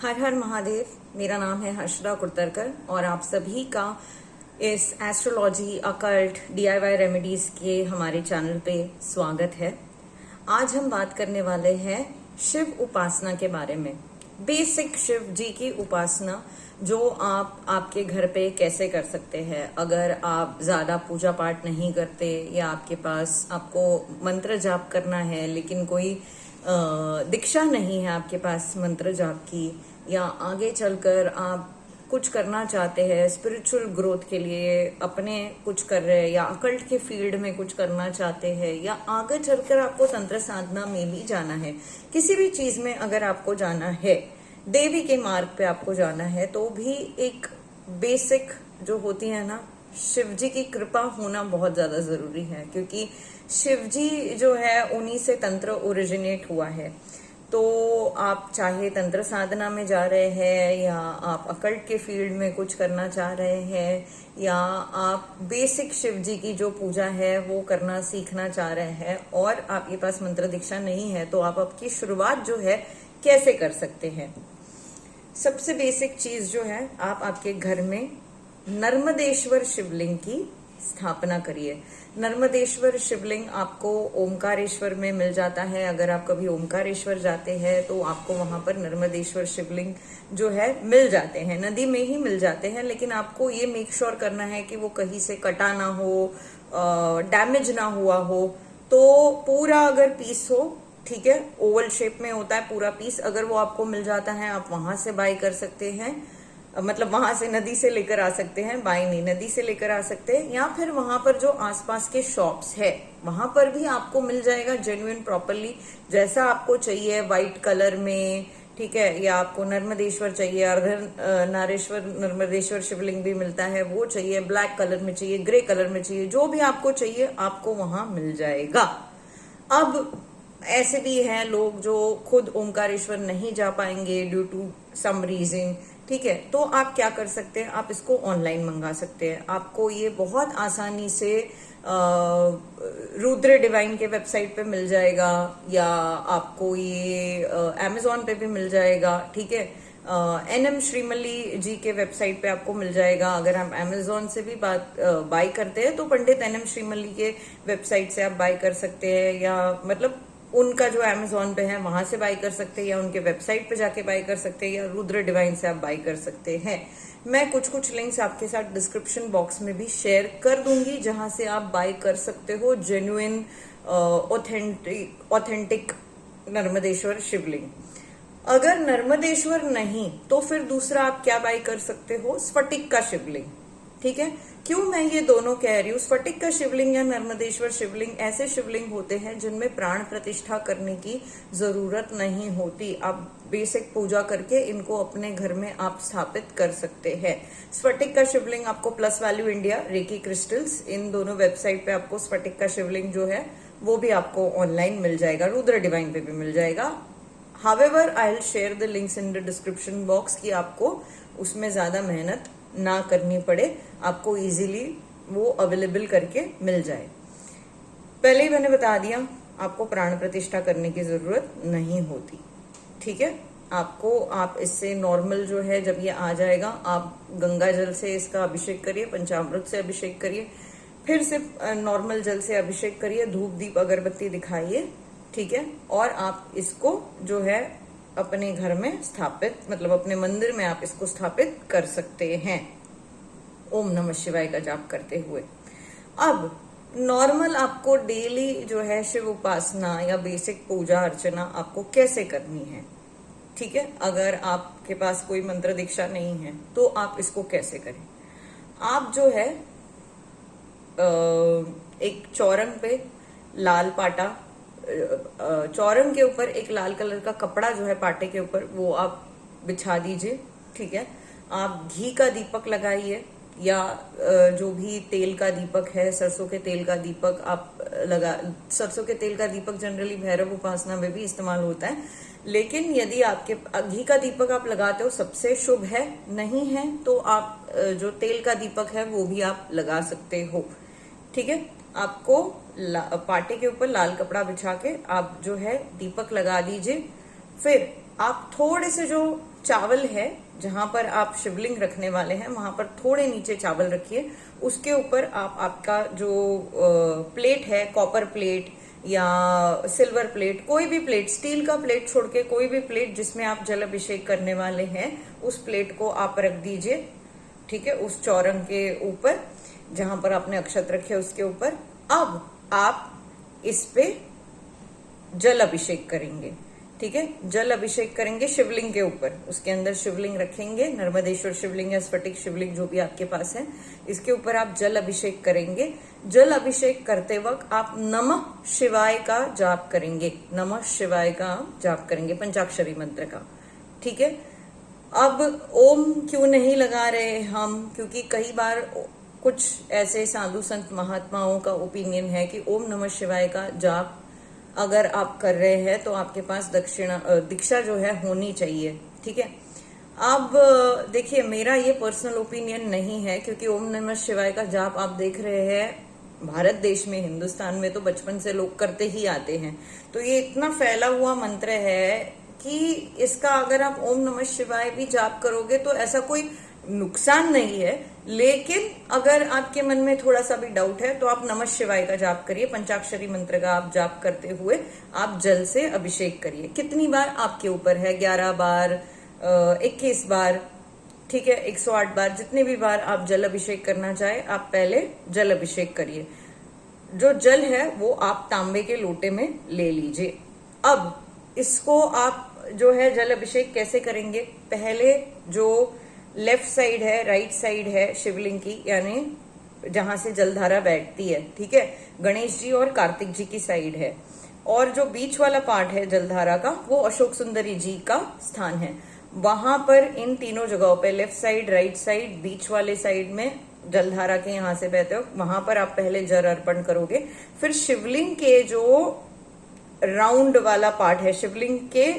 हर हर महादेव। मेरा नाम है हर्षदा कुर्तरकर और आप सभी का इस एस्ट्रोलॉजी अकल्ट DIY रेमेडीज के हमारे चैनल पे स्वागत है। आज हम बात करने वाले हैं शिव उपासना के बारे में। बेसिक शिव जी की उपासना जो आप आपके घर पे कैसे कर सकते हैं। अगर आप ज्यादा पूजा पाठ नहीं करते या आपके पास आपको मंत्र जाप करना है लेकिन कोई दीक्षा नहीं है आपके पास मंत्र जाप की, या आगे चलकर आप कुछ करना चाहते हैं स्पिरिचुअल ग्रोथ के लिए, अपने कुछ कर रहे हैं या अकल्ट के फील्ड में कुछ करना चाहते हैं, या आगे चलकर आपको तंत्र साधना में भी जाना है, किसी भी चीज में अगर आपको जाना है, देवी के मार्ग पे आपको जाना है, तो भी एक बेसिक जो होती है ना, शिव जी की कृपा होना बहुत ज्यादा जरूरी है। क्योंकि शिव जी जो है उन्हीं से तंत्र ओरिजिनेट हुआ है। तो आप चाहे तंत्र साधना में जा रहे हैं, या आप अकल्ट के फील्ड में कुछ करना चाह रहे हैं, या आप बेसिक शिव जी की जो पूजा है वो करना सीखना चाह रहे हैं और आपके पास मंत्र दीक्षा नहीं है, तो आप आपकी शुरुआत जो है कैसे कर सकते हैं। सबसे बेसिक चीज जो है, आप आपके घर में नर्मदेश्वर शिवलिंग की स्थापना करिए। नर्मदेश्वर शिवलिंग आपको ओमकारेश्वर में मिल जाता है। अगर आप कभी ओमकारेश्वर जाते हैं तो आपको वहां पर नर्मदेश्वर शिवलिंग जो है मिल जाते हैं, नदी में ही मिल जाते हैं। लेकिन आपको ये मेक श्योर करना है कि वो कहीं से कटा ना हो, डैमेज ना हुआ हो। तो पूरा अगर पीस हो, ठीक है, ओवल शेप में होता है पूरा पीस, अगर वो आपको मिल जाता है आप वहां से बाय कर सकते हैं। मतलब वहां से नदी से लेकर आ सकते हैं, बाई नहीं, नदी से लेकर आ सकते हैं। या फिर वहां पर जो आसपास के शॉप्स है वहां पर भी आपको मिल जाएगा जेन्युइन प्रॉपरली, जैसा आपको चाहिए, व्हाइट कलर में, ठीक है। या आपको नर्मदेश्वर चाहिए, अर्धनारेश्वर नर्मदेश्वर शिवलिंग भी मिलता है, वो चाहिए, ब्लैक कलर में चाहिए, ग्रे कलर में चाहिए, जो भी आपको चाहिए आपको वहां मिल जाएगा। अब ऐसे भी हैं लोग जो खुद ओमकारेश्वर नहीं जा पाएंगे ड्यू टू सम रीजन, ठीक है, तो आप क्या कर सकते हैं, आप इसको ऑनलाइन मंगा सकते हैं। आपको ये बहुत आसानी से रुद्र डिवाइन के वेबसाइट पे मिल जाएगा, या आपको ये Amazon पे भी मिल जाएगा, ठीक है। NM श्रीमली जी के वेबसाइट पे आपको मिल जाएगा। अगर हम Amazon से भी बाय करते हैं तो पंडित NM श्रीमली के वेबसाइट से आप बाय कर सकते हैं, या मतलब उनका जो Amazon पे है वहां से बाय कर सकते हैं, या उनके वेबसाइट पे जाके बाय कर सकते हैं, या रुद्र डिवाइन से आप बाय कर सकते हैं। मैं कुछ लिंक्स आपके साथ डिस्क्रिप्शन बॉक्स में भी शेयर कर दूंगी, जहां से आप बाय कर सकते हो जेन्युइन ऑथेंटिक नर्मदेश्वर शिवलिंग। अगर नर्मदेश्वर नहीं तो फिर दूसरा आप क्या बाय कर सकते हो, स्फटिक का शिवलिंग, ठीक है। क्यों मैं ये दोनों कह रही हूँ, स्फटिक का शिवलिंग या नर्मदेश्वर शिवलिंग ऐसे शिवलिंग होते हैं जिनमें प्राण प्रतिष्ठा करने की जरूरत नहीं होती। आप बेसिक पूजा करके इनको अपने घर में आप स्थापित कर सकते हैं। स्फटिक का शिवलिंग आपको plus value India, reiki crystals, इन दोनों वेबसाइट पे आपको स्फटिक का शिवलिंग जो है वो भी आपको ऑनलाइन मिल जाएगा, रुद्र डिवाइन पे भी मिल जाएगा। However I will share the links in the description box, कि आपको उसमें ज्यादा मेहनत ना करनी पड़े, आपको इजीली वो अवेलेबल करके मिल जाए। पहले ही मैंने बता दिया, आपको प्राण प्रतिष्ठा करने की जरूरत नहीं होती, ठीक है। आप इससे नॉर्मल जो है, जब ये आ जाएगा आप गंगा जल से इसका अभिषेक करिए, पंचामृत से अभिषेक करिए, फिर से नॉर्मल जल से अभिषेक करिए, धूप दीप अगरबत्ती दिखाइए, ठीक है। और आप इसको जो है अपने घर में स्थापित, मतलब अपने मंदिर में आप इसको स्थापित कर सकते हैं, ओम नमः शिवाय का जाप करते हुए। अब नॉर्मल आपको डेली जो है शिव उपासना या बेसिक पूजा अर्चना आपको कैसे करनी है, ठीक है। अगर आपके पास कोई मंत्र दीक्षा नहीं है तो आप इसको कैसे करें। आप जो है एक चौरंग पे लाल पाटा, चौरंग के ऊपर एक लाल कलर का कपड़ा जो है पाटे के ऊपर वो आप बिछा दीजिए, ठीक है। आप घी का दीपक लगाइए, या जो भी तेल का दीपक है, सरसों के तेल का दीपक आप सरसों के तेल का दीपक जनरली भैरव उपासना में भी इस्तेमाल होता है। लेकिन यदि आपके घी का दीपक आप लगाते हो सबसे शुभ है, नहीं है तो आप जो तेल का दीपक है वो भी आप लगा सकते हो, ठीक है। आपको पाटे के ऊपर लाल कपड़ा बिछा के आप जो है दीपक लगा दीजिए। फिर आप थोड़े से जो चावल है जहां पर आप शिवलिंग रखने वाले हैं वहां पर थोड़े नीचे चावल रखिए। उसके ऊपर आप आपका जो प्लेट है, कॉपर प्लेट या सिल्वर प्लेट, कोई भी प्लेट, स्टील का प्लेट छोड़ के कोई भी प्लेट जिसमें आप जल अभिषेक करने वाले हैं, उस प्लेट को आप रख दीजिए। ठीक है, उस चौरंग के ऊपर जहां पर आपने अक्षत रखे उसके ऊपर। अब आप इस पे जल अभिषेक करेंगे। ठीक है, जल अभिषेक करेंगे शिवलिंग के ऊपर। उसके अंदर शिवलिंग रखेंगे, नर्मदेश्वर शिवलिंग या स्फटिक शिवलिंग जो भी आपके पास है, इसके ऊपर आप जल अभिषेक करेंगे। जल अभिषेक करते वक्त आप नमः शिवाय का जाप करेंगे, नमः शिवाय का जाप करेंगे, पंचाक्षरी मंत्र का। ठीक है, अब ओम क्यों नहीं लगा रहे हम, क्योंकि कई बार कुछ ऐसे साधु संत महात्माओं का ओपिनियन है कि ओम नमः शिवाय का जाप अगर आप कर रहे हैं तो आपके पास दीक्षा जो है होनी चाहिए। ठीक है, अब देखिए मेरा ये पर्सनल ओपिनियन नहीं है, क्योंकि ओम नमः शिवाय का जाप आप देख रहे हैं भारत देश में, हिंदुस्तान में तो बचपन से लोग करते ही आते हैं। तो ये इतना फैला हुआ मंत्र है कि इसका अगर आप ओम नमः शिवाय भी जाप करोगे तो ऐसा कोई नुकसान नहीं है। लेकिन अगर आपके मन में थोड़ा सा भी डाउट है तो आप नमः शिवाय का जाप करिए, पंचाक्षरी मंत्र का आप जाप करते हुए आप जल से अभिषेक करिए। कितनी बार आपके ऊपर है, 11 बार, 21 बार, ठीक है, 108 बार, जितने भी बार आप जल अभिषेक करना चाहे आप पहले जल अभिषेक करिए। जो जल है वो आप तांबे के लोटे में ले लीजिए। अब इसको आप जो है जल अभिषेक कैसे करेंगे, पहले जो लेफ्ट साइड है, राइट साइड है शिवलिंग की, यानी जहां से जलधारा बैठती है, ठीक है, गणेश जी और कार्तिक जी की साइड है, और जो बीच वाला पार्ट है जलधारा का वो अशोक सुंदरी जी का स्थान है। वहां पर इन तीनों जगहों पे लेफ्ट साइड, राइट साइड, बीच वाले साइड में जलधारा के यहां से बहते हो, वहां पर आप पहले जल अर्पण करोगे। फिर शिवलिंग के जो राउंड वाला पार्ट है, शिवलिंग के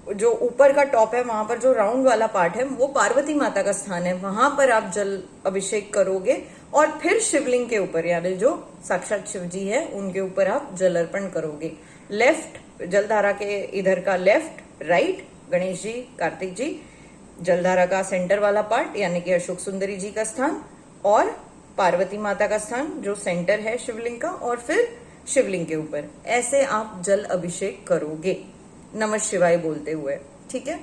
जो ऊपर का टॉप है वहां पर जो राउंड वाला पार्ट है वो पार्वती माता का स्थान है, वहां पर आप जल अभिषेक करोगे। और फिर शिवलिंग के ऊपर यानी जो साक्षात शिव जी है उनके ऊपर आप जल अर्पण करोगे। लेफ्ट जलधारा के इधर का लेफ्ट, राइट गणेश जी, कार्तिक जी, जलधारा का सेंटर वाला पार्ट यानी कि अशोक सुंदरी जी का स्थान, और पार्वती माता का स्थान जो सेंटर है शिवलिंग का, और फिर शिवलिंग के ऊपर ऐसे आप जल अभिषेक करोगे नमः शिवाय बोलते हुए। ठीक है,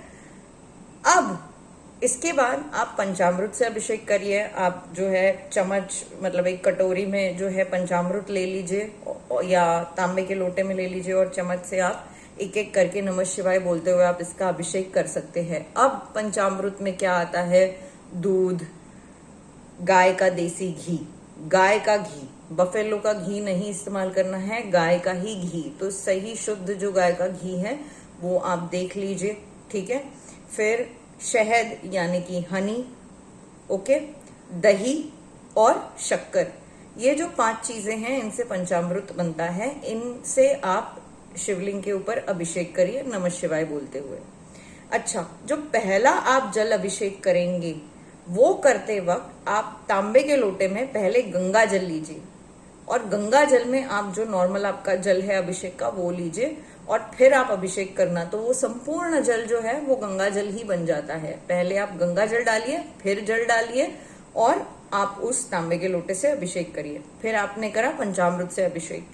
अब इसके बाद आप पंचामृत से अभिषेक करिए। आप जो है चम्मच, मतलब एक कटोरी में जो है पंचामृत ले लीजिए या तांबे के लोटे में ले लीजिए, और चम्मच से आप एक एक करके नमः शिवाय बोलते हुए आप इसका अभिषेक कर सकते हैं। अब पंचामृत में क्या आता है, दूध, गाय का देसी घी, गाय का घी, बफेलो का घी नहीं इस्तेमाल करना है, गाय का ही घी, तो सही शुद्ध जो गाय का घी है वो आप देख लीजिए। ठीक है, फिर शहद यानी कि हनी, ओके, दही और शक्कर, ये जो 5 चीजें हैं इनसे पंचामृत बनता है। इनसे आप शिवलिंग के ऊपर अभिषेक करिए नमः शिवाय बोलते हुए। अच्छा, जो पहला आप जल अभिषेक करेंगे वो करते वक्त आप तांबे के लोटे में पहले गंगा जल लीजिए, और गंगा जल में आप जो नॉर्मल आपका जल है अभिषेक का वो लीजिए, और फिर आप अभिषेक करना, तो वो संपूर्ण जल जो है वो गंगा जल ही बन जाता है। पहले आप गंगा जल डालिए, फिर जल डालिए, और आप उस तांबे के लोटे से अभिषेक करिए। फिर आपने करा पंचामृत से अभिषेक।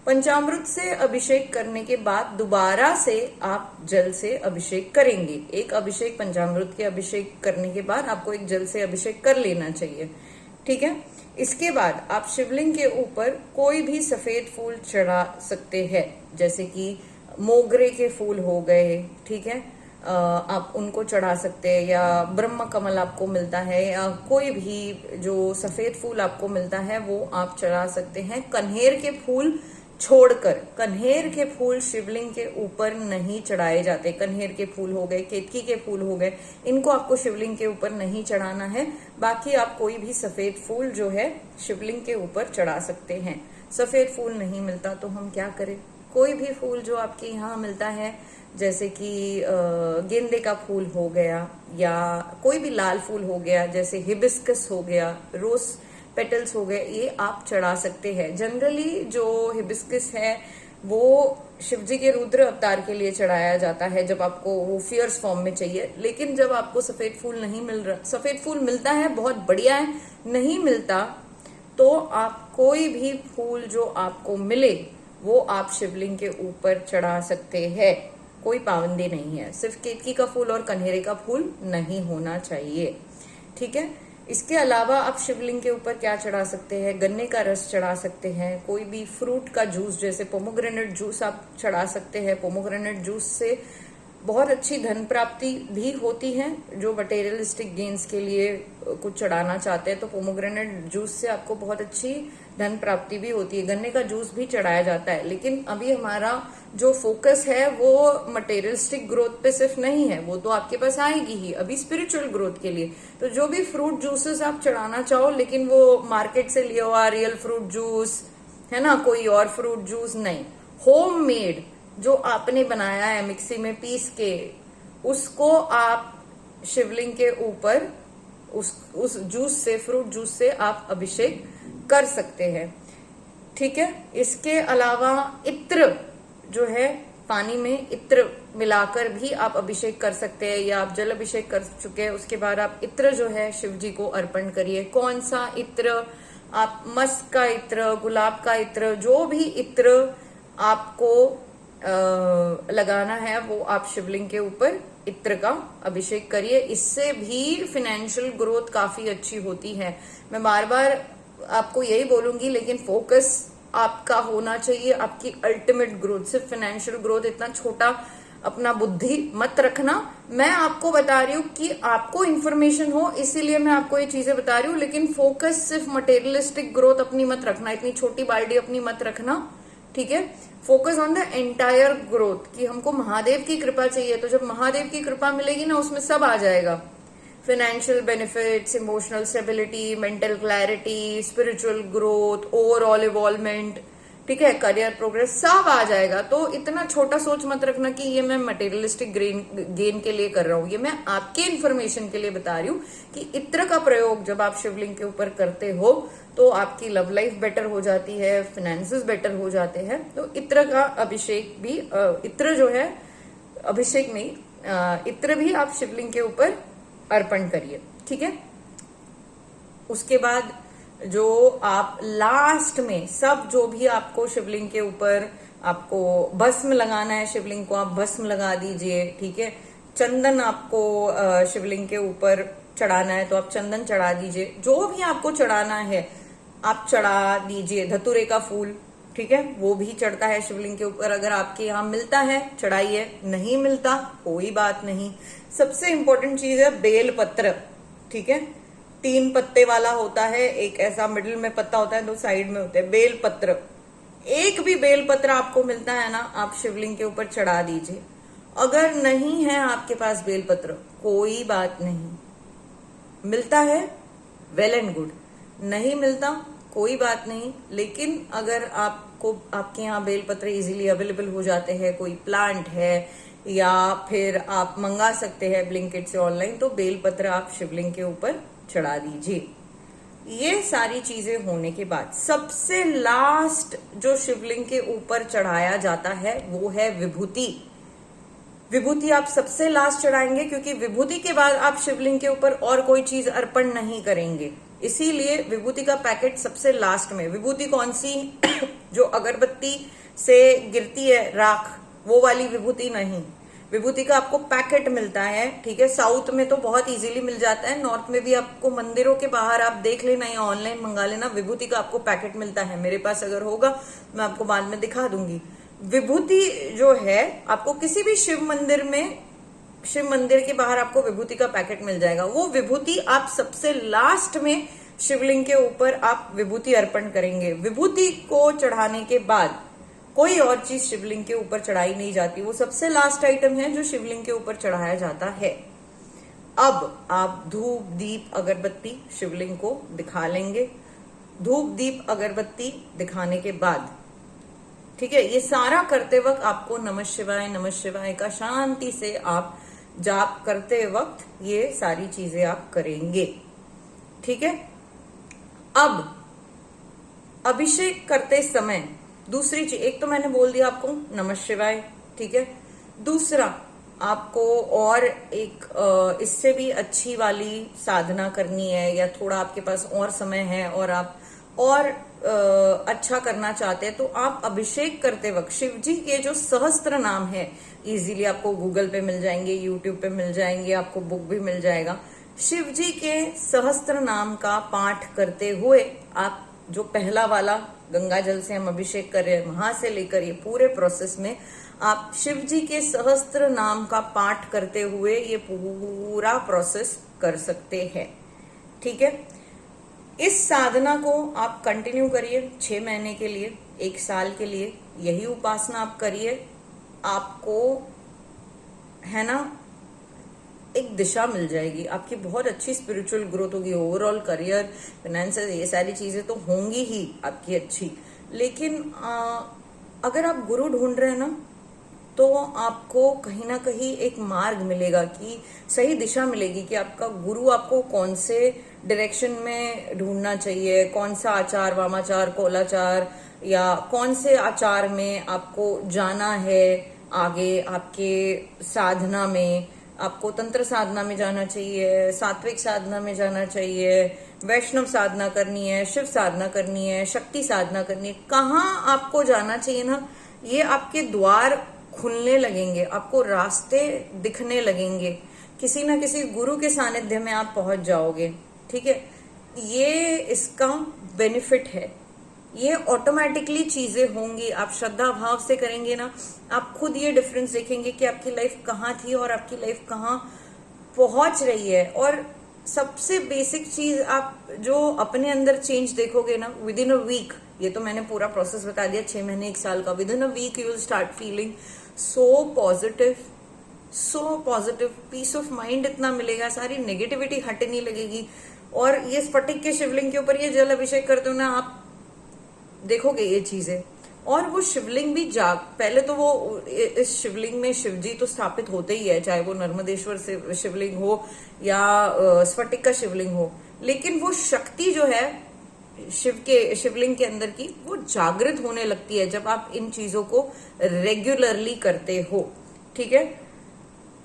पंचामृत से अभिषेक करने के बाद दोबारा से आप जल से अभिषेक करेंगे। एक अभिषेक पंचामृत के अभिषेक करने के बाद आपको एक जल से अभिषेक कर लेना चाहिए। ठीक है, इसके बाद आप शिवलिंग के ऊपर कोई भी सफेद फूल चढ़ा सकते हैं, जैसे कि मोगरे के फूल हो गए, ठीक है, आप उनको चढ़ा सकते हैं, या ब्रह्म कमल आपको मिलता है, या कोई भी जो सफेद फूल आपको मिलता है वो आप चढ़ा सकते हैं। कन्हेर के फूल छोड़कर, कन्हेर के फूल शिवलिंग के ऊपर नहीं चढ़ाए जाते। कन्हेर के फूल हो गए, केतकी के फूल हो गए, इनको आपको शिवलिंग के ऊपर नहीं चढ़ाना है। बाकी आप कोई भी सफेद फूल जो है शिवलिंग के ऊपर चढ़ा सकते हैं। सफेद फूल नहीं मिलता तो हम क्या करें, कोई भी फूल जो आपके यहाँ मिलता है, जैसे कि गेंदे का फूल हो गया, या कोई भी लाल फूल हो गया, जैसे हिबिस्कस हो गया, रोज पेटल्स हो गए, ये आप चढ़ा सकते हैं। जनरली जो हिबिस्कस है वो शिव जी के रुद्र अवतार के लिए चढ़ाया जाता है, जब आपको वो फियर्स फॉर्म में चाहिए। लेकिन जब आपको सफेद फूल नहीं मिल रहा, सफेद फूल मिलता है बहुत बढ़िया है, नहीं मिलता तो आप कोई भी फूल जो आपको मिले वो आप शिवलिंग के ऊपर चढ़ा सकते हैं, कोई पाबंदी नहीं है। सिर्फ केतकी का फूल और कन्हेरे का फूल नहीं होना चाहिए, ठीक है। इसके अलावा आप शिवलिंग के ऊपर क्या चढ़ा सकते हैं, गन्ने का रस चढ़ा सकते हैं, कोई भी फ्रूट का जूस जैसे पोमोग्रेनेट जूस आप चढ़ा सकते हैं। पोमोग्रेनेट जूस से बहुत अच्छी धन प्राप्ति भी होती है। जो मटेरियलिस्टिक गेन्स के लिए कुछ चढ़ाना चाहते हैं तो पोमोग्रेनेट जूस से आपको बहुत अच्छी धन प्राप्ति भी होती है। गन्ने का जूस भी चढ़ाया जाता है, लेकिन अभी हमारा जो फोकस है वो मटेरियलिस्टिक ग्रोथ पे सिर्फ नहीं है, वो तो आपके पास आएगी ही, अभी स्पिरिचुअल ग्रोथ के लिए। तो जो भी फ्रूट जूसेस आप चढ़ाना चाहो, लेकिन वो मार्केट से लिया हुआ रियल फ्रूट जूस है ना, कोई और फ्रूट जूस नहीं, होम मेड जो आपने बनाया है मिक्सी में पीस के, उसको आप शिवलिंग के ऊपर उस जूस से, फ्रूट जूस से आप अभिषेक कर सकते हैं, ठीक है। इसके अलावा इत्र जो है, पानी में इत्र मिलाकर भी आप अभिषेक कर सकते हैं, या आप जल अभिषेक कर चुके हैं उसके बाद आप इत्र जो है शिव जी को अर्पण करिए। कौन सा इत्र, आप मस्क का इत्र, गुलाब का इत्र, जो भी इत्र आपको लगाना है वो आप शिवलिंग के ऊपर इत्र का अभिषेक करिए। इससे भी फाइनेंशियल ग्रोथ काफी अच्छी होती है। मैं बार बार आपको यही बोलूंगी, लेकिन फोकस आपका होना चाहिए आपकी अल्टीमेट ग्रोथ। सिर्फ फाइनेंशियल ग्रोथ इतना छोटा अपना बुद्धि मत रखना। मैं आपको बता रही हूँ कि आपको इन्फॉर्मेशन हो, इसीलिए मैं आपको ये चीजें बता रही हूँ, लेकिन फोकस सिर्फ मटेरियलिस्टिक ग्रोथ अपनी मत रखना, इतनी छोटी बाल्टी अपनी मत रखना, ठीक है। Focus on the entire growth, कि हमको महादेव की कृपा चाहिए। तो जब महादेव की कृपा मिलेगी ना, उसमें सब आ जाएगा, financial benefits, emotional stability, mental clarity, spiritual growth, overall involvement, ठीक है, करियर प्रोग्रेस, सब आ जाएगा। तो इतना छोटा सोच मत रखना कि ये मैं मटेरियलिस्टिक गेन के लिए कर रहा हूँ। ये मैं आपके इन्फॉर्मेशन के लिए बता रही हूँ कि इत्र का प्रयोग जब आप शिवलिंग के ऊपर करते हो तो आपकी लव लाइफ बेटर हो जाती है, फाइनेंसेस बेटर हो जाते हैं। तो इत्र का अभिषेक भी, इत्र जो है अभिषेक नहीं, इत्र भी आप शिवलिंग के ऊपर अर्पण करिए, ठीक है। उसके बाद जो आप लास्ट में सब जो भी आपको शिवलिंग के ऊपर आपको भस्म लगाना है, शिवलिंग को आप भस्म लगा दीजिए, ठीक है। चंदन आपको शिवलिंग के ऊपर चढ़ाना है तो आप चंदन चढ़ा दीजिए। जो भी आपको चढ़ाना है आप चढ़ा दीजिए। धतूरे का फूल, ठीक है, वो भी चढ़ता है शिवलिंग के ऊपर। अगर आपके यहाँ मिलता है चढ़ाइए, नहीं मिलता कोई बात नहीं। सबसे इंपॉर्टेंट चीज है बेल पत्र, ठीक है। 3 पत्ते वाला होता है, एक ऐसा मिडिल में पत्ता होता है, 2 साइड में होते हैं। बेल पत्र, एक भी बेल पत्र आपको मिलता है ना, आप शिवलिंग के ऊपर चढ़ा दीजिए। अगर नहीं है आपके पास बेल पत्र, कोई बात नहीं, मिलता है वेल एंड गुड, नहीं मिलता कोई बात नहीं। लेकिन अगर आपको आपके यहाँ बेलपत्र इजीली अवेलेबल हो जाते हैं, कोई प्लांट है, या फिर आप मंगा सकते हैं ब्लिंकिट से ऑनलाइन, तो बेलपत्र आप शिवलिंग के ऊपर चढ़ा दीजिए। ये सारी चीजें होने के बाद सबसे लास्ट जो शिवलिंग के ऊपर चढ़ाया जाता है वो है विभूति। विभूति आप सबसे लास्ट चढ़ाएंगे, क्योंकि विभूति के बाद आप शिवलिंग के ऊपर और कोई चीज अर्पण नहीं करेंगे, इसीलिए विभूति का पैकेट सबसे लास्ट में। विभूति कौन सी? जो अगरबत्ती से गिरती है राख, वो वाली विभूति नहीं। विभूति का आपको पैकेट मिलता है, ठीक है। साउथ में तो बहुत इजीली मिल जाता है, नॉर्थ में भी आपको मंदिरों के बाहर आप देख लेना या ऑनलाइन मंगा लेना, विभूति का आपको पैकेट मिलता है। मेरे पास अगर होगा मैं आपको बाद में दिखा दूंगी। विभूति जो है आपको किसी भी शिव मंदिर में, शिव मंदिर के बाहर आपको विभूति का पैकेट मिल जाएगा। वो विभूति आप सबसे लास्ट में शिवलिंग के ऊपर आप विभूति अर्पण करेंगे। विभूति को चढ़ाने के बाद कोई और चीज शिवलिंग के ऊपर चढ़ाई नहीं जाती, वो सबसे लास्ट आइटम है जो शिवलिंग के ऊपर चढ़ाया जाता है। अब आप धूप दीप अगरबत्ती शिवलिंग को दिखा लेंगे। धूप दीप अगरबत्ती दिखाने के बाद, ठीक है, ये सारा करते वक्त आपको नमः शिवाय का शांति से आप जाप करते वक्त ये सारी चीजें आप करेंगे, ठीक है। अब अभिषेक करते समय दूसरी चीज, एक तो मैंने बोल दिया आपको नमः शिवाय, ठीक है। दूसरा आपको और एक इससे भी अच्छी वाली साधना करनी है, या थोड़ा आपके पास और समय है और आप और अच्छा करना चाहते हैं, तो आप अभिषेक करते वक्त शिव जी के जो सहस्त्र नाम है, इजीली आपको गूगल पे मिल जाएंगे, यूट्यूब पे मिल जाएंगे, आपको बुक भी मिल जाएगा। शिव जी के सहस्त्र नाम का पाठ करते हुए आप जो पहला वाला गंगा जल से हम अभिषेक कर रहे हैं, वहां से लेकर ये पूरे प्रोसेस में आप शिव जी के सहस्त्र नाम का पाठ करते हुए ये पूरा प्रोसेस कर सकते हैं, ठीक है। इस साधना को आप कंटिन्यू करिए 6 महीने के लिए, 1 साल के लिए, यही उपासना आप करिए। आपको है ना एक दिशा मिल जाएगी, आपकी बहुत अच्छी स्पिरिचुअल ग्रोथ होगी, ओवरऑल करियर, फाइनेंसेस, ये सारी चीजें तो होंगी ही आपकी अच्छी। लेकिन अगर आप गुरु ढूंढ रहे हैं ना, तो आपको कहीं ना कहीं एक मार्ग मिलेगा, कि सही दिशा मिलेगी कि आपका गुरु आपको कौन से डायरेक्शन में ढूंढना चाहिए, कौन सा आचार, वामाचार, कोलाचार, या कौन से आचार में आपको जाना है आगे आपके साधना में। आपको तंत्र साधना में जाना चाहिए, सात्विक साधना में जाना चाहिए, वैष्णव साधना करनी है, शिव साधना करनी है, शक्ति साधना करनी है, कहाँ आपको जाना चाहिए ना, ये आपके द्वार खुलने लगेंगे, आपको रास्ते दिखने लगेंगे, किसी ना किसी गुरु के सानिध्य में आप पहुंच जाओगे, ठीक है। ये इसका बेनिफिट है, ये ऑटोमेटिकली चीजें होंगी, आप श्रद्धा भाव से करेंगे ना, आप खुद ये डिफरेंस देखेंगे कि आपकी लाइफ कहाँ थी और आपकी लाइफ कहाँ पहुंच रही है। और सबसे बेसिक चीज आप जो अपने अंदर चेंज देखोगे ना, विद इन अ वीक, ये तो मैंने पूरा प्रोसेस बता दिया 6 महीने 1 साल का, within a week you will start feeling so positive, peace of mind इतना मिलेगा, सारी नेगेटिविटी हटने लगेगी। और ये स्फटिक के शिवलिंग के ऊपर ये जल अभिषेक करते हो ना, आप देखोगे ये चीजें। और वो शिवलिंग भी पहले तो वो इस शिवलिंग में शिवजी तो स्थापित होते ही है, चाहे वो नर्मदेश्वर से शिवलिंग हो या स्फटिक का शिवलिंग हो, लेकिन वो शक्ति जो है शिवलिंग के अंदर की, वो जागृत होने लगती है जब आप इन चीजों को रेगुलरली करते हो, ठीक है।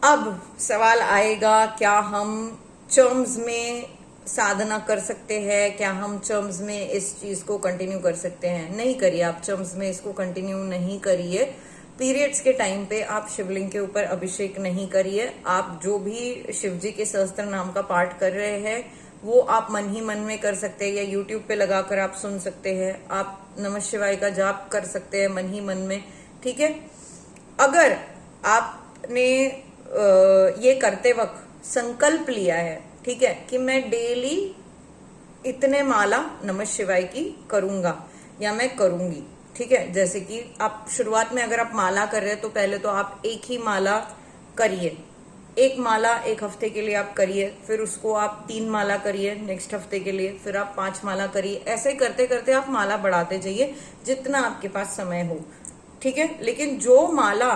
अब सवाल आएगा, क्या हम चर्म्स में साधना कर सकते हैं, क्या हम चर्म्स में इस चीज को कंटिन्यू कर सकते हैं? नहीं करिए, आप चर्म्स में इसको कंटिन्यू नहीं करिए। पीरियड्स के टाइम पे आप शिवलिंग के ऊपर अभिषेक नहीं करिए। आप जो भी शिवजी के सहस्त्र नाम का पाठ कर रहे हैं वो आप मन ही मन में कर सकते हैं, या यूट्यूब पे लगाकर आप सुन सकते हैं। आप नमः शिवाय का जाप कर सकते हैं मन ही मन में, ठीक है। अगर आपने ये करते वक्त संकल्प लिया है, ठीक है, कि मैं डेली इतने माला नमः शिवाय की करूंगा या मैं करूंगी, ठीक है। जैसे कि आप शुरुआत में अगर आप माला कर रहे हैं तो पहले तो आप एक ही माला करिए, एक माला 1 हफ्ते के लिए आप करिए, फिर उसको आप 3 माला करिए नेक्स्ट हफ्ते के लिए, फिर आप 5 माला करिए। ऐसे करते करते आप माला बढ़ाते जाइए जितना आपके पास समय हो, ठीक है। लेकिन जो माला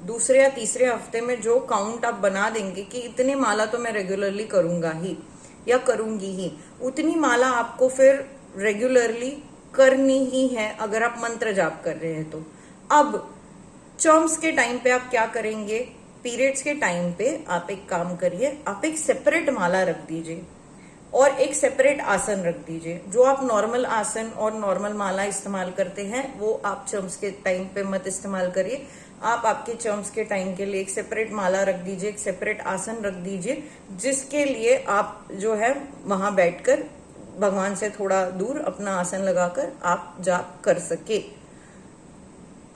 दूसरे या तीसरे हफ्ते में जो काउंट आप बना देंगे कि इतनी माला तो मैं रेगुलरली करूंगा ही या करूंगी ही, उतनी माला आपको फिर रेगुलरली करनी ही है अगर आप मंत्र जाप कर रहे हैं तो। अब चर्म्स के टाइम पे आप क्या करेंगे, पीरियड्स के टाइम पे आप एक काम करिए, आप एक सेपरेट माला रख दीजिए और एक सेपरेट आसन रख दीजिए। जो आप नॉर्मल आसन और नॉर्मल माला इस्तेमाल करते हैं वो आप चर्म्स के टाइम पे मत इस्तेमाल करिए। आप आपके चर्म्स के टाइम के लिए एक सेपरेट माला रख दीजिए, एक सेपरेट आसन रख दीजिए, जिसके लिए आप जो है वहां बैठकर भगवान से थोड़ा दूर अपना आसन लगाकर आप जाप कर सके।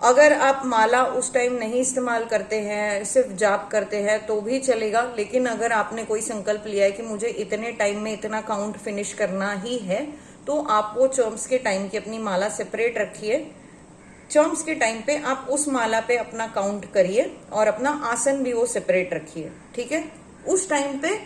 अगर आप माला उस टाइम नहीं इस्तेमाल करते हैं, सिर्फ जाप करते हैं तो भी चलेगा। लेकिन अगर आपने कोई संकल्प लिया है कि मुझे इतने टाइम में इतना काउंट फिनिश करना ही है, तो आप वो चर्म्स के टाइम की अपनी माला सेपरेट रखिए। चर्म्स के टाइम पे आप उस माला पे अपना काउंट करिए और अपना आसन भी वो सेपरेट रखिए, ठीक है। उस टाइम पे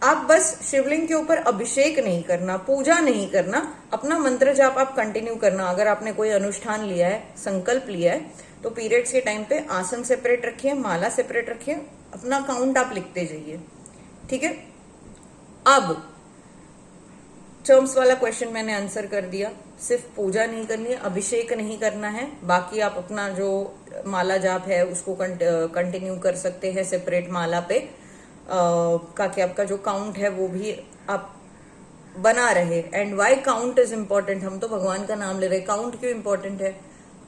आप बस शिवलिंग के ऊपर अभिषेक नहीं करना, पूजा नहीं करना, अपना मंत्र जाप आप कंटिन्यू करना। अगर आपने कोई अनुष्ठान लिया है, संकल्प लिया है, तो पीरियड्स के टाइम पे आसन सेपरेट रखिए, माला सेपरेट रखिए, अपना काउंट आप लिखते जाइए, ठीक है। अब टर्म्स वाला क्वेश्चन मैंने आंसर कर दिया। सिर्फ पूजा नहीं करनी है, अभिषेक नहीं करना है, बाकी आप अपना जो माला जाप है उसको कंटिन्यू कर सकते हैं सेपरेट माला पे, ताकि आपका जो काउंट है वो भी आप बना रहे। And why count is important, हम तो भगवान का नाम ले रहे, काउंट क्यों इम्पोर्टेंट है?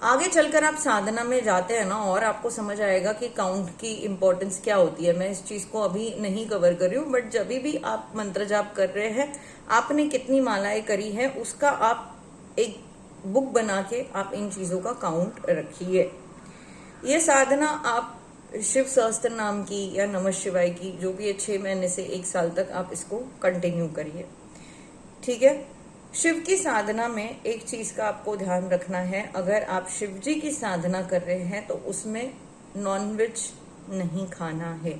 आगे चलकर आप साधना में जाते हैं ना, और आपको समझ आएगा कि काउंट की इम्पोर्टेंस क्या होती है। मैं इस चीज को अभी नहीं कवर कर रही हूँ, बट जब भी आप मंत्र जाप कर रहे हैं, आपने कितनी मालाएं करी है उसका आप एक बुक बना के आप इन चीजों का काउंट रखिए। ये साधना आप शिव सहस्त्र नाम की या नमः शिवाय की, जो भी है, 6 महीने से 1 साल तक आप इसको कंटिन्यू करिए। ठीक है। शिव की साधना में एक चीज का आपको ध्यान रखना है, अगर आप शिव जी की साधना कर रहे हैं तो उसमें नॉनवेज नहीं खाना है।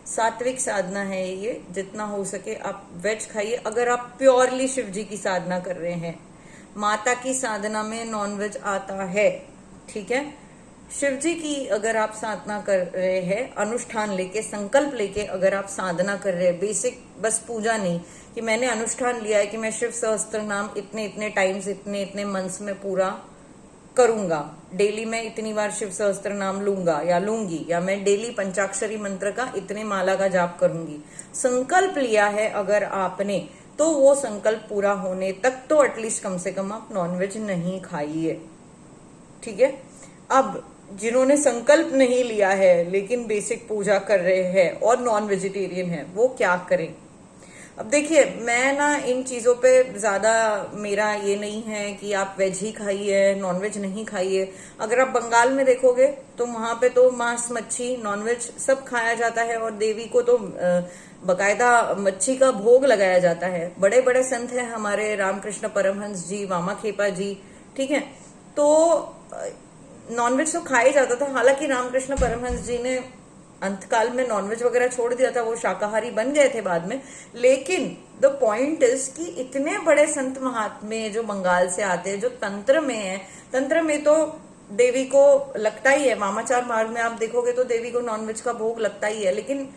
सात्विक साधना है ये, जितना हो सके आप वेज खाइए अगर आप प्योरली शिव जी की साधना कर रहे हैं। माता की साधना में नॉनवेज आता है, ठीक है। शिव जी की अगर आप साधना कर रहे हैं, अनुष्ठान लेके, संकल्प लेके अगर आप साधना कर रहे हैं, बेसिक बस पूजा नहीं कि मैंने अनुष्ठान लिया है कि मैं शिव सहस्त्र नाम इतने इतने टाइम्स, इतने इतने मंथ्स में पूरा करूंगा, डेली मैं इतनी बार शिव सहस्त्र नाम लूंगा या लूंगी, या मैं डेली पंचाक्षरी मंत्र का इतने माला का जाप करूंगी। संकल्प लिया है अगर आपने, तो वो संकल्प पूरा होने तक तो एटलीस्ट कम से कम आप नॉनवेज नहीं खाइए। ठीक है। अब जिन्होंने संकल्प नहीं लिया है लेकिन बेसिक पूजा कर रहे हैं और नॉन वेजिटेरियन है, वो क्या करें? अब देखिए, मैं ना इन चीजों पे ज्यादा, मेरा ये नहीं है कि आप वेज ही खाइए, नॉनवेज नहीं खाइए। अगर आप बंगाल में देखोगे तो वहां पे तो मांस, मच्छी, नॉनवेज सब खाया जाता है, और देवी को तो बकायदा मच्छी का भोग लगाया जाता है। बड़े बड़े संत हैं हमारे, रामकृष्ण परमहंस जी, वामा खेपा जी, ठीक है। तो नॉनवेज तो खाया जाता था, हालांकि रामकृष्ण परमहंस जी ने अंतकाल में नॉनवेज वगैरह छोड़ दिया था, वो शाकाहारी बन गए थे बाद में। लेकिन द पॉइंट इज कि इतने बड़े संत महात्मे जो बंगाल से आते हैं, जो तंत्र में है, तंत्र में तो देवी को लगता ही है, वामाचार मार्ग में आप देखोगे तो देवी को नॉनवेज का भोग लगता ही है, लेकिन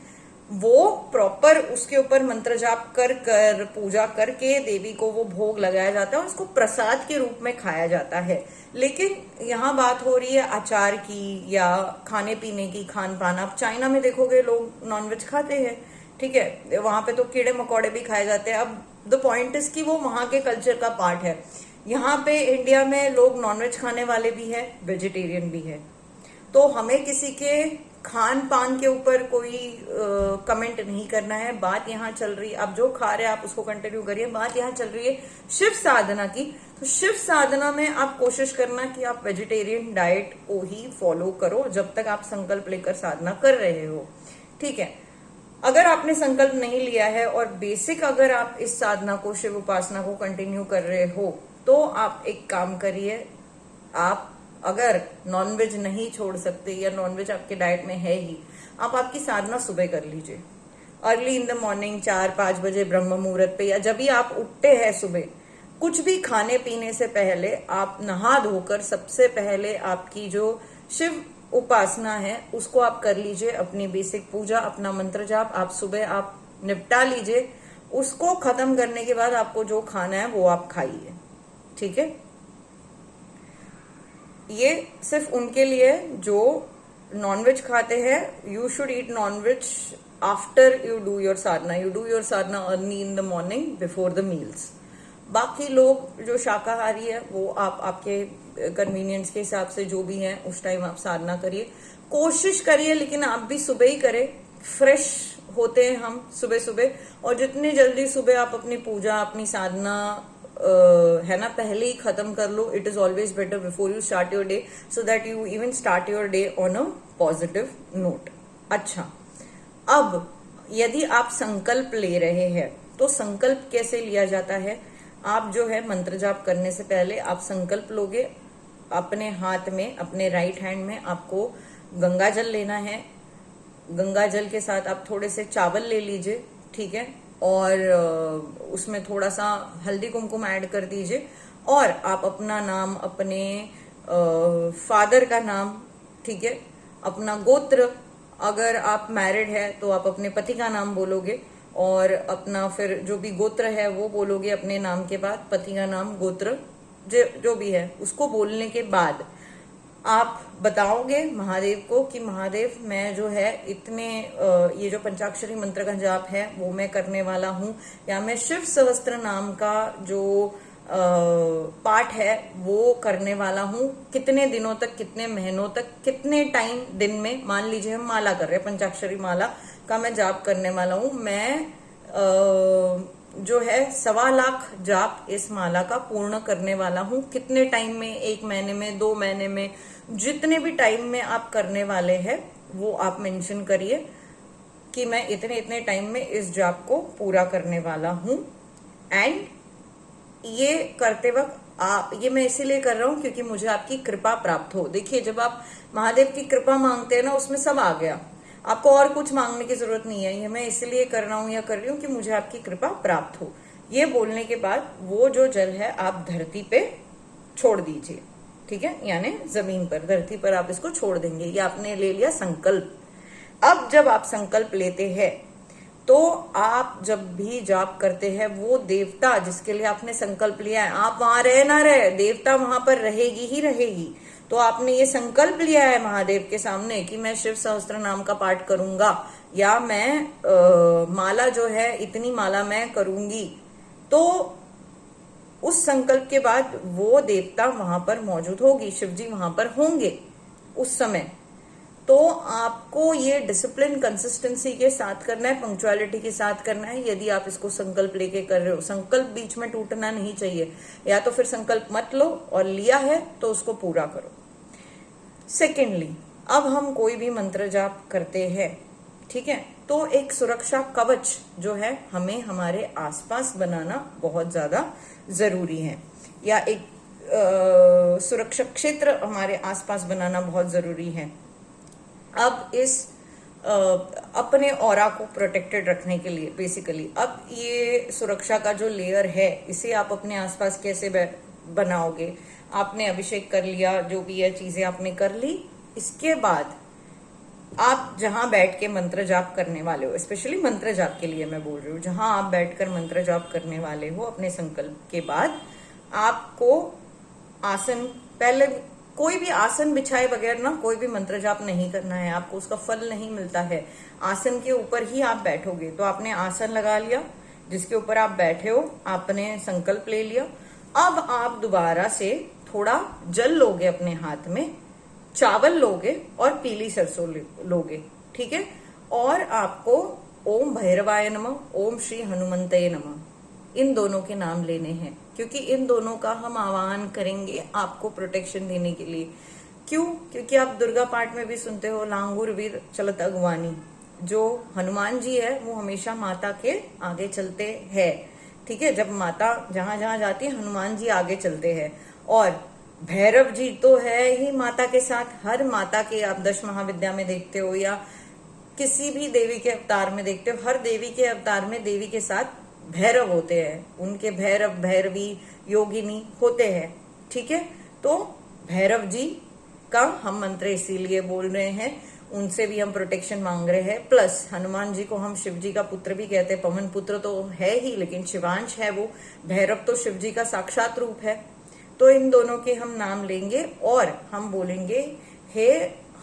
वो प्रॉपर उसके ऊपर मंत्र जाप कर कर पूजा करके देवी को वो भोग लगाया जाता है और उसको प्रसाद के रूप में खाया जाता है। लेकिन यहाँ बात हो रही है आचार की या खाने पीने की, खान पान। आप चाइना में देखोगे लोग नॉनवेज खाते हैं, ठीक है, वहां पे तो कीड़े मकोड़े भी खाए जाते हैं। अब द पॉइंट इज कि वो वहां के कल्चर का पार्ट है। यहाँ पे इंडिया में लोग नॉनवेज खाने वाले भी है, वेजिटेरियन भी है, तो हमें किसी के खान पान के ऊपर कोई कमेंट नहीं करना है। बात यहाँ चल रही है, आप जो खा रहे हैं आप उसको कंटिन्यू करिए। बात यहाँ चल रही है शिव साधना की, तो शिव साधना में आप कोशिश करना कि आप वेजिटेरियन डाइट को ही फॉलो करो जब तक आप संकल्प लेकर साधना कर रहे हो, ठीक है। अगर आपने संकल्प नहीं लिया है और बेसिक अगर आप इस साधना को, शिव उपासना को कंटिन्यू कर रहे हो, तो आप एक काम करिए, आप अगर नॉनवेज नहीं छोड़ सकते या नॉनवेज आपके डाइट में है ही, आप आपकी साधना सुबह कर लीजिए, अर्ली इन द मॉर्निंग, 4-5 बजे ब्रह्म मुहूर्त पे, या जब भी आप उठते हैं सुबह, कुछ भी खाने पीने से पहले आप नहा धोकर सबसे पहले आपकी जो शिव उपासना है उसको आप कर लीजिए। अपनी बेसिक पूजा, अपना मंत्र जाप आप सुबह आप निपटा लीजिए। उसको खत्म करने के बाद आपको जो खाना है वो आप खाइए, ठीक है। ये सिर्फ उनके लिए जो नॉनवेज खाते हैं। You should eat non-veg after you do your sadhana. You do your sadhana early in the morning before the meals. बाकी लोग जो शाकाहारी है वो आप आपके कन्वीनियंस के हिसाब से जो भी है उस टाइम आप साधना करिए, कोशिश करिए, लेकिन आप भी सुबह ही करें। फ्रेश होते हैं हम सुबह सुबह, और जितनी जल्दी सुबह आप अपनी पूजा, अपनी साधना है ना, पहले ही खत्म कर लो। It is always better before you start your day, so that you even start your day on a positive note. अच्छा, अब यदि आप संकल्प ले रहे हैं तो संकल्प कैसे लिया जाता है? आप जो है मंत्र जाप करने से पहले आप संकल्प लोगे। अपने हाथ में, अपने राइट हैंड में आपको गंगा जल लेना है। गंगा जल के साथ आप थोड़े से चावल ले लीजिए, ठीक है, और उसमें थोड़ा सा हल्दी कुमकुम ऐड कर दीजिए, और आप अपना नाम, अपने फादर का नाम, ठीक है, अपना गोत्र, अगर आप मैरिड है तो आप अपने पति का नाम बोलोगे, और अपना फिर जो भी गोत्र है वो बोलोगे अपने नाम के बाद, पति का नाम, गोत्र जो भी है उसको बोलने के बाद आप बताओगे महादेव को कि महादेव मैं जो है इतने ये जो पंचाक्षरी मंत्र का जाप है वो मैं करने वाला हूँ, या मैं शिव सहस्त्र नाम का जो पाठ है वो करने वाला हूँ, कितने दिनों तक, कितने महीनों तक, कितने टाइम दिन में, मान लीजिए हम माला कर रहे हैं, पंचाक्षरी माला का मैं जाप करने वाला हूँ, मैं जो है 1.25 लाख जाप इस माला का पूर्ण करने वाला हूँ, कितने टाइम में, 1 महीने में, 2 महीने में, जितने भी टाइम में आप करने वाले हैं वो आप मेंशन करिए कि मैं इतने इतने टाइम में इस जाप को पूरा करने वाला हूँ। एंड ये करते वक्त ये मैं इसीलिए कर रहा हूँ क्योंकि मुझे आपकी कृपा प्राप्त हो। देखिए, जब आप महादेव की कृपा मांगते हैं ना, उसमें सब आ गया, आपको और कुछ मांगने की जरूरत नहीं है। ये मैं इसलिए कर रहा हूँ या कर रही हूँ कि मुझे आपकी कृपा प्राप्त हो। ये बोलने के बाद वो जो जल है आप धरती पे छोड़ दीजिए, ठीक है, यानी जमीन पर, धरती पर आप इसको छोड़ देंगे। ये आपने ले लिया संकल्प। अब जब आप संकल्प लेते हैं तो आप जब भी जाप करते हैं, वो देवता जिसके लिए आपने संकल्प लिया है, आप वहां रहे ना रहे, देवता वहां पर रहेगी ही रहेगी। तो आपने ये संकल्प लिया है महादेव के सामने कि मैं शिव सहस्त्र नाम का पाठ करूंगा, या मैं माला जो है इतनी माला मैं करूंगी, तो उस संकल्प के बाद वो देवता वहां पर मौजूद होगी, शिवजी वहां पर होंगे उस समय। तो आपको ये डिसिप्लिन, कंसिस्टेंसी के साथ करना है, पंक्चुअलिटी के साथ करना है। यदि आप इसको संकल्प लेके कर रहे हो, संकल्प बीच में टूटना नहीं चाहिए, या तो फिर संकल्प मत लो, और लिया है तो उसको पूरा करो। सेकेंडली, अब हम कोई भी मंत्र जाप करते हैं, ठीक है, तो एक सुरक्षा कवच जो है हमें हमारे आसपास बनाना बहुत ज्यादा जरूरी है, या एक सुरक्षा क्षेत्र हमारे आसपास बनाना बहुत जरूरी है। अब इस अपने ऑरा को प्रोटेक्टेड रखने के लिए बेसिकली, अब ये सुरक्षा का जो लेयर है इसे आप अपने आसपास कैसे बनाओगे। आपने अभिषेक कर लिया, जो भी ये चीजें आपने कर ली, इसके बाद आप जहां बैठ के मंत्र जाप करने वाले हो, स्पेशली मंत्र जाप के लिए मैं बोल रही हूँ, जहां आप बैठकर मंत्र जाप करने वाले हो, अपने संकल्प के बाद आपको आसन, पहले कोई भी आसन बिछाए बगैर ना कोई भी मंत्र जाप नहीं करना है, आपको उसका फल नहीं मिलता है। आसन के ऊपर ही आप बैठोगे। तो आपने आसन लगा लिया जिसके ऊपर आप बैठे हो, आपने संकल्प ले लिया। अब आप दोबारा से थोड़ा जल लोगे अपने हाथ में, चावल लोगे और पीली सरसों लोगे, ठीक है, और आपको ओम भैरवाय नमः, ओम श्री हनुमंतये नमः, इन दोनों के नाम लेने हैं, क्योंकि इन दोनों का हम आह्वान करेंगे आपको प्रोटेक्शन देने के लिए। क्यों? क्योंकि आप दुर्गा पाठ में भी सुनते हो, लांगुर वीर चलत अगवानी, जो हनुमान जी है वो हमेशा माता के आगे चलते हैं, ठीक है, जब माता जहां जहां जाती है हनुमान जी आगे चलते हैं। और भैरव जी तो है ही माता के साथ, हर माता के आप 10 महाविद्या में देखते हो या किसी भी देवी के अवतार में देखते हो, हर देवी के अवतार में देवी के साथ भैरव होते हैं, उनके भैरव, भैरवी, योगिनी होते हैं, ठीक है। तो भैरव जी का हम मंत्र इसीलिए बोल रहे हैं, उनसे भी हम प्रोटेक्शन मांग रहे हैं। प्लस हनुमान जी को हम शिव जी का पुत्र भी कहते हैं, पवन पुत्र तो है ही लेकिन शिवांश है वो, भैरव तो शिव जी का साक्षात रूप है। तो इन दोनों के हम नाम लेंगे और हम बोलेंगे, हे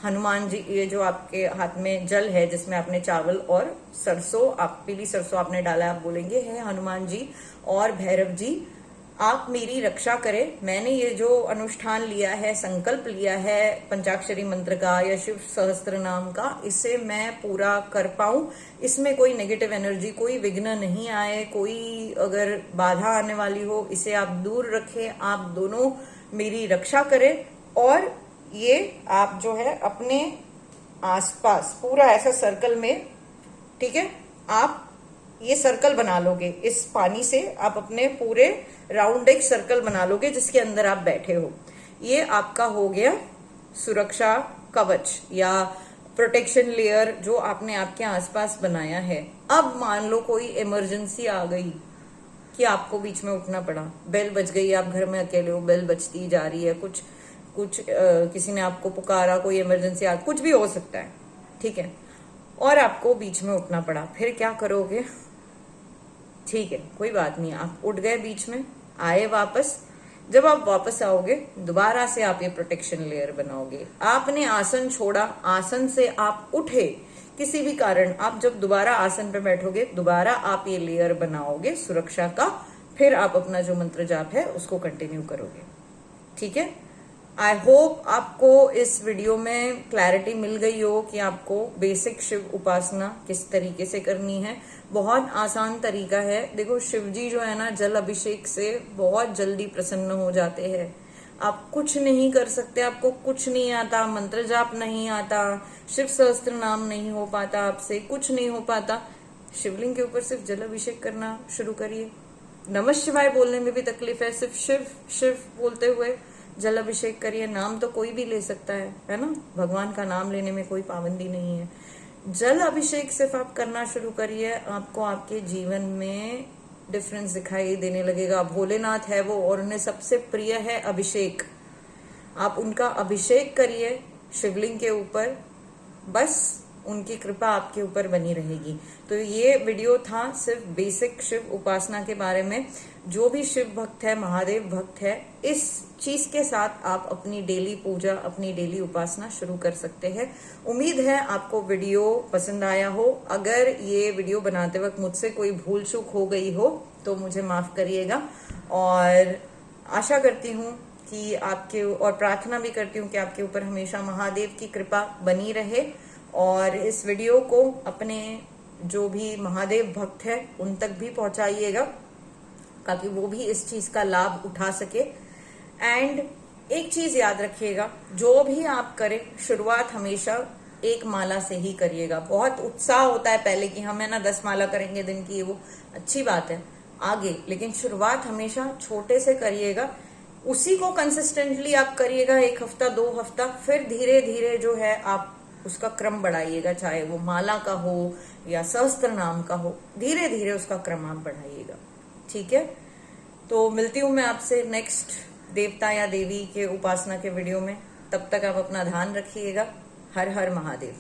हनुमान जी, ये जो आपके हाथ में जल है जिसमें आपने चावल और सरसों, आप पीली सरसों आपने डाला, आप बोलेंगे, हे हनुमान जी और भैरव जी, आप मेरी रक्षा करें। मैंने ये जो अनुष्ठान लिया है, संकल्प लिया है पंचाक्षरी मंत्र का या शिव सहस्त्र नाम का, इसे मैं पूरा कर पाऊं, इसमें कोई नेगेटिव एनर्जी, कोई विघ्न नहीं आए, कोई अगर बाधा आने वाली हो इसे आप दूर रखें, आप दोनों मेरी रक्षा करें। और ये आप जो है अपने आसपास पूरा ऐसा सर्कल में, ठीक है, आप ये सर्कल बना लोगे इस पानी से, आप अपने पूरे राउंड एक सर्कल बना लोगे जिसके अंदर आप बैठे हो। ये आपका हो गया सुरक्षा कवच या प्रोटेक्शन लेयर जो आपने आपके आसपास बनाया है। अब मान लो कोई इमरजेंसी आ गई कि आपको बीच में उठना पड़ा, बेल बज गई, आप घर में अकेले हो, बेल बजती जा रही है, कुछ किसी ने आपको पुकारा, कोई इमरजेंसी आ, कुछ भी हो सकता है, ठीक है, और आपको बीच में उठना पड़ा, फिर क्या करोगे? ठीक है, कोई बात नहीं, आप उठ गए बीच में, आए वापस। जब आप वापस आओगे दोबारा से आप ये प्रोटेक्शन लेयर बनाओगे। आपने आसन छोड़ा, आसन से आप उठे, किसी भी कारण आप जब दोबारा आसन पे बैठोगे दोबारा आप ये लेयर बनाओगे सुरक्षा का। फिर आप अपना जो मंत्र जाप है उसको कंटिन्यू करोगे। ठीक है, आई होप आपको इस वीडियो में क्लैरिटी मिल गई हो कि आपको बेसिक शिव उपासना किस तरीके से करनी है। बहुत आसान तरीका है। देखो, शिव जी जो है ना, जल अभिषेक से बहुत जल्दी प्रसन्न हो जाते हैं। आप कुछ नहीं कर सकते, आपको कुछ नहीं आता, मंत्र जाप नहीं आता, शिव सहस्त्र नाम नहीं हो पाता आपसे, कुछ नहीं हो पाता। शिवलिंग के ऊपर सिर्फ जल अभिषेक करना शुरू करिए। नमः शिवाय बोलने में भी तकलीफ है, सिर्फ शिव शिव बोलते हुए जल अभिषेक करिए। नाम तो कोई भी ले सकता है ना, भगवान का नाम लेने में कोई पाबंदी नहीं है। जल अभिषेक सिर्फ आप करना शुरू करिए, आपको आपके जीवन में डिफरेंस दिखाई देने लगेगा। भोलेनाथ है वो, और उन्हें सबसे प्रिय है अभिषेक। आप उनका अभिषेक करिए शिवलिंग के ऊपर, बस उनकी कृपा आपके ऊपर बनी रहेगी। तो ये वीडियो था सिर्फ बेसिक शिव उपासना के बारे में। जो भी शिव भक्त है, महादेव भक्त है, इस चीज के साथ आप अपनी डेली पूजा, अपनी डेली उपासना शुरू कर सकते हैं। उम्मीद है आपको वीडियो पसंद आया हो। अगर ये वीडियो बनाते वक्त मुझसे कोई भूल चूक हो गई हो तो मुझे माफ करिएगा, और आशा करती हूँ कि आपके, और प्रार्थना भी करती हूँ कि आपके ऊपर हमेशा महादेव की कृपा बनी रहे। और इस वीडियो को अपने जो भी महादेव भक्त है उन तक भी पहुंचाइएगा, ताकि वो भी इस चीज का लाभ उठा सके। एंड एक चीज याद रखिएगा, जो भी आप करें शुरुआत हमेशा एक माला से ही करिएगा। बहुत उत्साह होता है पहले कि हम है ना 10 माला करेंगे दिन की, वो अच्छी बात है आगे, लेकिन शुरुआत हमेशा छोटे से करिएगा। उसी को कंसिस्टेंटली आप करिएगा 1 हफ्ता 2 हफ्ता, फिर धीरे धीरे जो है आप उसका क्रम बढ़ाइएगा, चाहे वो माला का हो या सहस्त्र नाम का हो, धीरे धीरे उसका क्रम आप बढ़ाइएगा। ठीक है, तो मिलती हूं मैं आपसे नेक्स्ट देवता या देवी के उपासना के वीडियो में। तब तक आप अपना ध्यान रखिएगा। हर हर महादेव।